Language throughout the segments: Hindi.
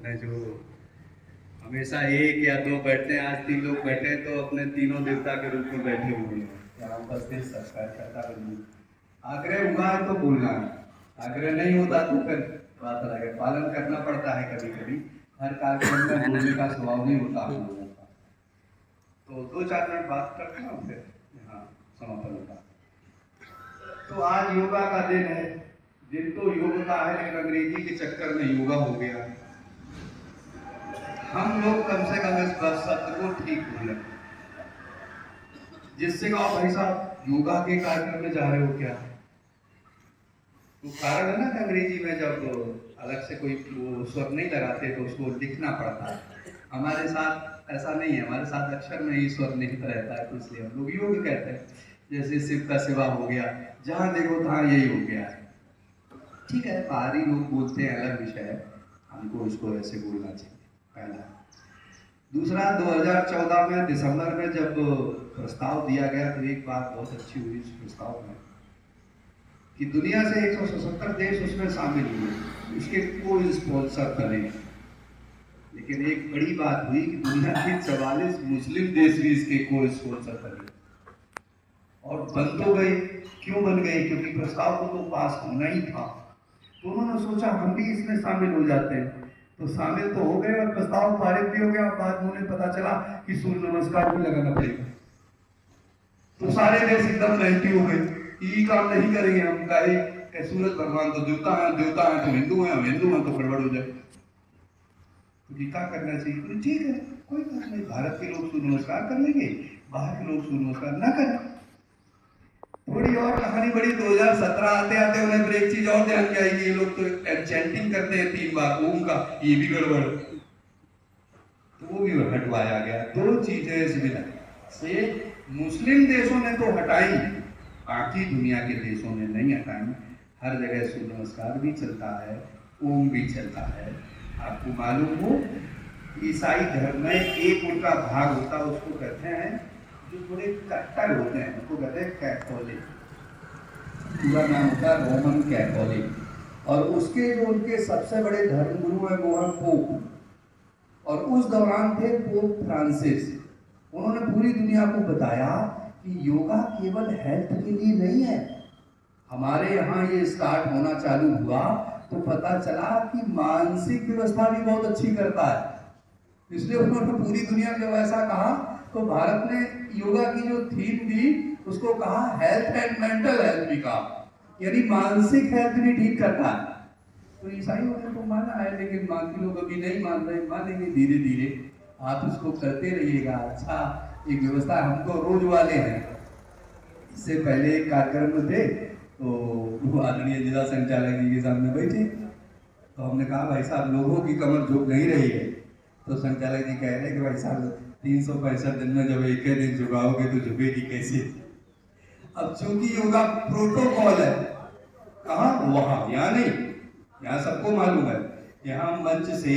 अपने जो हमेशा एक या दो बैठते हैं, आज 3 लोग बैठे हैं तो अपने तीनों देवता के रूप में बैठे हुए हैं। यहाँ उपस्थित सत्कार करता बनी आग्रह हुआ है तो बोलना है, आग्रह नहीं होता तो फिर बात अलग है। पालन करना पड़ता है कभी कभी, हर कार्यक्रम में बोलने का स्वभाव नहीं होता हम लोगों का। तो 2-4 मिनट बात करते हैं फिर यहाँ समापन होगा। तो आज योगा का दिन है। दिन तो योग का है, लेकिन अंग्रेजी के चक्कर में योगा हो गया। हम लोग कम से कम इस बस शब्द को ठीक बोले, जिससे कहो भाई साहब योगा के कार्यक्रम में जा रहे हो क्या? तो कारण है ना कि अंग्रेजी में जब अलग से कोई वो स्वर नहीं लगाते तो उसको लिखना पड़ता है। हमारे साथ ऐसा नहीं है, हमारे साथ अक्षर में ही स्वर निहित रहता है, तो इसलिए हम लोग योग कहते हैं। जैसे शिव का सेवा हो गया, जहाँ देखो तहाँ यही हो गया है। ठीक है, बाहरी लोग बोलते हैं, अलग विषय है, हमको इसको ऐसे बोलना चाहिए। पहला। दूसरा, 2014 में दिसंबर में जब प्रस्ताव दिया गया तो एक बात बहुत अच्छी हुई इस प्रस्ताव में कि दुनिया से 177 देश उसमें शामिल हुए, उसके कोई स्पॉन्सर बने। लेकिन एक बड़ी बात हुई कि दुनिया के 44 मुस्लिम देश भी इसके कोई स्पॉन्सर बने। और बन तो गए। क्यों बन गए? क्योंकि प्रस्ताव को तो पास होना ही था। तो उन्होंने सोचा हम भी इसमें शामिल हो जाते हैं। तो शामिल तो हो गए और प्रस्ताव पारित भी हो गया। बाद में उन्हें पता चला कि सूर्य नमस्कार भी लगाना पड़ेगा। तो सारे देश एकदम नेगेटिव हो गए, ये काम नहीं करेंगे हम। कहे सूरज भगवान तो देवता है तो हिंदू है, हम हिंदू हैं तो गड़बड़ हो जाए। तो क्या करना चाहिए? तो ठीक है, कोई बात नहीं, भारत के लोग सूर्य नमस्कार कर लेंगे, बाहर के लोग सूर्य नमस्कार न करें। थोड़ी और कहानी बड़ी, 2017 आते आते उन्हें फिर एक चीज और ध्यान में आई कि ये लोग तो चैंटिंग करते हैं 3 बार ओम का, ये भी गड़बड़, तो वो भी हटवाया गया। 2 चीजें इस विधान से मुस्लिम देशों ने तो हटाई, बाकी दुनिया के देशों ने नहीं हटाई। हर जगह सूर्य नमस्कार भी चलता है, ओम भी चलता है। आपको मालूम हो, ईसाई धर्म में एक उनका भाग होता है, उसको कहते हैं, जो थोड़े कट्टर होते हैं उसको कहते हैं कैथोलिक। पूरा नाम होता है रोमन कैथोलिक। और उसके जो उनके सबसे बड़े धर्मगुरु है वो है पोप। और उस दौरान थे पोप फ्रांसिस। उन्होंने पूरी दुनिया को बताया कि योगा केवल हेल्थ के लिए नहीं है। हमारे यहाँ ये स्टार्ट होना चालू हुआ तो पता चला कि मानसिक व्यवस्था भी बहुत अच्छी करता है। इसलिए उन्होंने पूरी दुनिया में जब ऐसा कहा तो भारत ने योगा की जो थीम दी उसको कहा हेल्थ एंड मेंटल हेल्थ भी कहा, यानी मानसिक हेल्थ भी ठीक करता है। तो ईसाइयों ने तो माना है, लेकिन बाकी लोग अभी नहीं मान रहे। मानेंगे धीरे धीरे, आप इसको करते रहिएगा। अच्छा, एक व्यवस्था, हम तो रोज वाले हैं। इससे पहले एक कार्यक्रम में थे तो वो आदरणीय जिला संचालक जी के सामने बैठे, तो हमने कहा भाई साहब लोगों की कमर झुक नहीं रही है। तो संचालक जी कह रहे हैं कि भाई साहब 365 दिन में जब एक ही दिन झुकाओगे तो झुकेगी कैसे? अब चूंकि योगा प्रोटोकॉल है, कहाँ वहां, यहाँ नहीं, यहाँ सबको मालूम है। यहाँ मंच से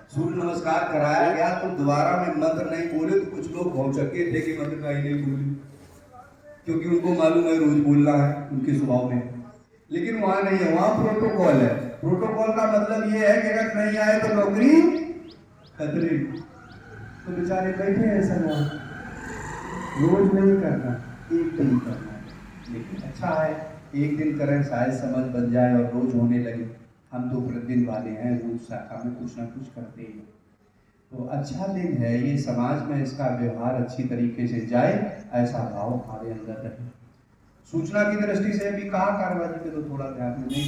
सूर्य नमस्कार कराया गया तो दोबारा में मंत्र नहीं बोले तो कुछ लोग भौचक्के थे कि मंत्र का ही नहीं बोले, क्योंकि उनको मालूम है रोज बोलना है उनके स्वभाव में। लेकिन वहां नहीं है, वहां प्रोटोकॉल है। प्रोटोकॉल का मतलब ये है कि अगर नहीं आए तो नौकरी खतरे। तो बेचारे बैठे हैं ऐसा, रोज नहीं करना, एक दिन करना। लेकिन अच्छा है, एक दिन करें शायद समझ बन जाए और रोज होने लगे। हम तो प्रतिदिन वाले हैं, रोज शाखा में कुछ ना कुछ करते हैं। तो अच्छा दिन है ये, समाज में इसका व्यवहार अच्छी तरीके से जाए, ऐसा भाव हमारे अंदर रहे। सूचना की दृष्टि से भी कहा, कार्यवाही में तो थोड़ा ध्यान में नहीं